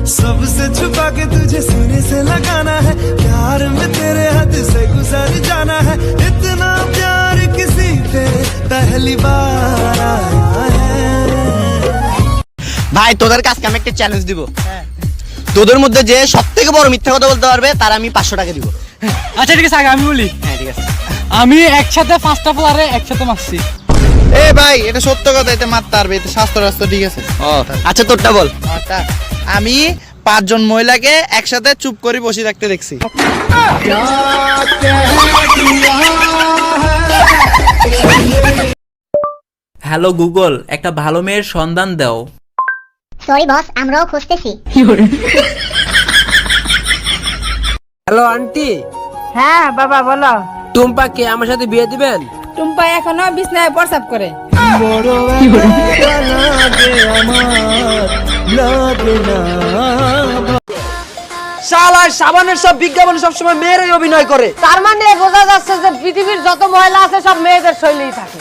सबसे छुपा के तुझे सीने से लगाना है, प्यार में तेरे हद से गुजर जाना है, इतना प्यार किसी पे पहली बार आया है। ভাই তোদের কাছে আমি একটা চ্যালেঞ্জ দিব। তোদের মধ্যে যে সবথেকে বড় মিথ্যা কথা বলতে পারবে তার আমি 500 টাকা দিব। আচ্ছা ঠিক আছে, আগে আমি বলি। হ্যাঁ ঠিক আছে। আমি একসাথে 5টা প্লেয়ারে একসাথে মারছি। এ ভাই এটা সত্য কথা, এতে মারতে পারবে, এতে স্বাস্থ্য রাস্তা ঠিক আছে। ও আচ্ছা তোরটা বল। আমি 5 জন মহিলাকে একসাথে চুপ করে বসে থাকতে দেখছি। হ্যালো গুগল, একটা ভালো মেয়ের সন্ধান দাও। সরি বস, আমরাও খুঁজতেছি। Hello aunty. হ্যাঁ বাবা বলো। টুম্পাকে আমার সাথে বিয়ে দিবেন? টুম্পা এখনো বিছনায় প্রস্রাব করে। শালা সাবানের সব বিজ্ঞাপনে সবসময় মেয়েরাই অভিনয় করে। তার মানে বোঝা যাচ্ছে যে পৃথিবীর যত মহিলা আছে সব মেয়েদের শৈলীই থাকে।